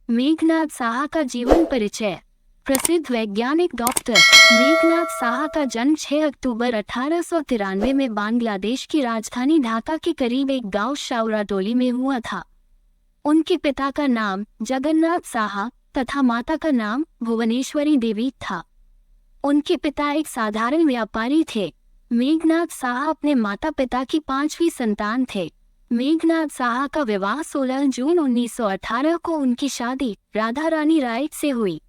मेघनाद साहा का जीवन परिचय। प्रसिद्ध वैज्ञानिक डॉक्टर मेघनाद साहा का जन्म 6 अक्टूबर 1893 में बांग्लादेश की राजधानी ढाका के करीब एक गांव शाउराटोली में हुआ था। उनके पिता का नाम जगन्नाथ साहा तथा माता का नाम भुवनेश्वरी देवी था। उनके पिता एक साधारण व्यापारी थे। मेघनाद साहा अपने माता पिता की 5वीं संतान थे। मेघनाद साहा का विवाह 16 जून 1918 को उनकी शादी राधा रानी राय से हुई।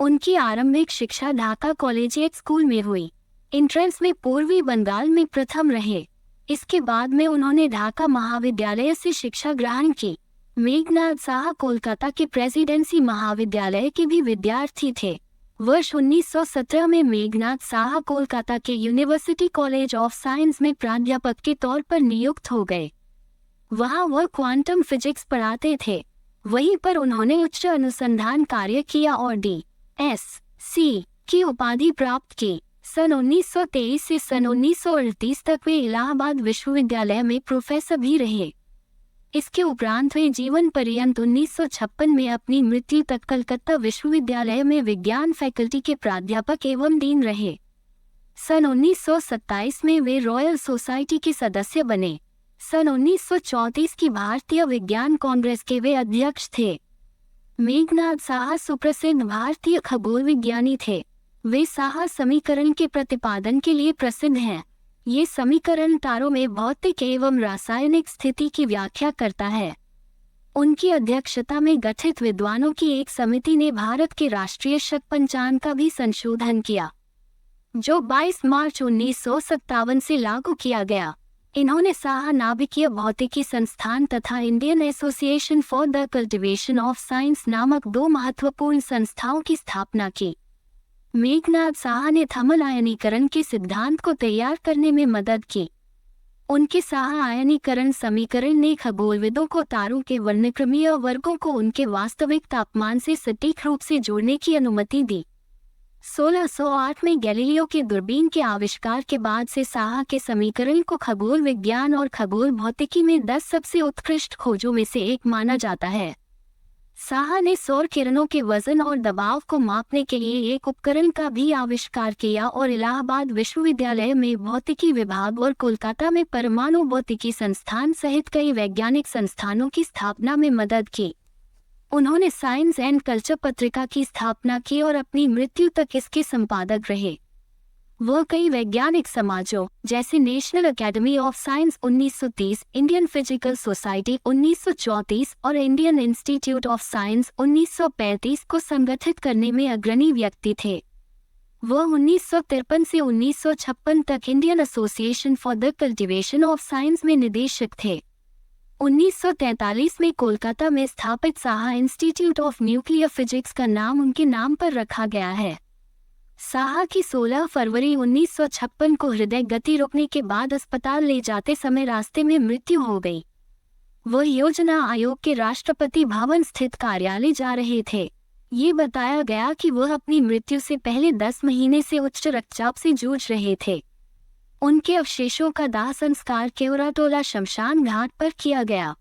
उनकी आरंभिक शिक्षा ढाका कॉलेजिएट स्कूल में हुई। एंट्रेंस में पूर्वी बंगाल में प्रथम रहे। इसके बाद में उन्होंने ढाका महाविद्यालय से शिक्षा ग्रहण की। मेघनाद साहा कोलकाता के प्रेसिडेंसी महाविद्यालय के भी विद्यार्थी थे। वर्ष 1917 में मेघनाद साहा कोलकाता के यूनिवर्सिटी कॉलेज ऑफ साइंस में प्राध्यापक के तौर पर नियुक्त हो गए। वहां वह क्वांटम फिजिक्स पढ़ाते थे। वहीं पर उन्होंने उच्च अनुसंधान कार्य किया और D.Sc. की उपाधि प्राप्त की। सन 1923 से सन 1938 तक वे इलाहाबाद विश्वविद्यालय में प्रोफेसर भी रहे। इसके उपरांत वे जीवन पर्यंत 1956 में अपनी मृत्यु तक कलकत्ता विश्वविद्यालय में विज्ञान फैकल्टी के प्राध्यापक एवं डीन रहे। सन 1927 में वे रॉयल सोसाइटी के सदस्य बने। सन 1934 की भारतीय विज्ञान कांग्रेस के वे अध्यक्ष थे। मेघनाद साहा सुप्रसिद्ध भारतीय खगोल विज्ञानी थे। वे साहा समीकरण के प्रतिपादन के लिए प्रसिद्ध हैं। ये समीकरण तारों में भौतिक एवं रासायनिक स्थिति की व्याख्या करता है। उनकी अध्यक्षता में गठित विद्वानों की एक समिति ने भारत के राष्ट्रीय शक पंचांग का भी संशोधन किया, जो 22 मार्च 1957 से लागू किया गया। इन्होंने साहा नाभिकीय भौतिकी संस्थान तथा Indian association for the cultivation of science नामक 2 महत्वपूर्ण संस्थाओं की स्थापना की। मेघनाद साहा ने थर्मल आयनीकरण के सिद्धांत को तैयार करने में मदद की। उनके साहा आयनीकरण समीकरण ने खगोलविदों को तारों के वर्णक्रमीय वर्गों को उनके वास्तविक तापमान से सटीक रूप से जोड़ने की अनुमति दी। 1608 में गैलीलियो के दूरबीन के आविष्कार के बाद से साहा के समीकरण को खगोल विज्ञान और खगोल भौतिकी में 10 सबसे उत्कृष्ट खोजों में से एक माना जाता है। साहा ने सौर किरणों के वजन और दबाव को मापने के लिए एक उपकरण का भी आविष्कार किया और इलाहाबाद विश्वविद्यालय में भौतिकी विभाग और कोलकाता में परमाणु भौतिकी संस्थान सहित कई वैज्ञानिक संस्थानों की स्थापना में मदद की। उन्होंने साइंस एंड कल्चर पत्रिका की स्थापना की और अपनी मृत्यु तक इसके संपादक रहे। वह कई वैज्ञानिक समाजों जैसे national academy of science 1930, Indian physical society 1934 और इंडियन इंस्टीट्यूट ऑफ साइंस 1935 को संगठित करने में अग्रणी व्यक्ति थे। वह 1953 से 1956 तक Indian association for the cultivation of science में निदेशक थे। 1943 में कोलकाता में स्थापित Saha institute of nuclear physics का नाम उनके नाम पर रखा गया है। साहा की 16 फरवरी 1956 को हृदय गति रुकने के बाद अस्पताल ले जाते समय रास्ते में मृत्यु हो गई। वह योजना आयोग के राष्ट्रपति भवन स्थित कार्यालय जा रहे थे। ये बताया गया कि वह अपनी मृत्यु से पहले 10 महीने से उच्च रक्तचाप से जूझ रहे थे। उनके अवशेषों का दाह संस्कार केवराटोला शमशान घाट पर किया गया।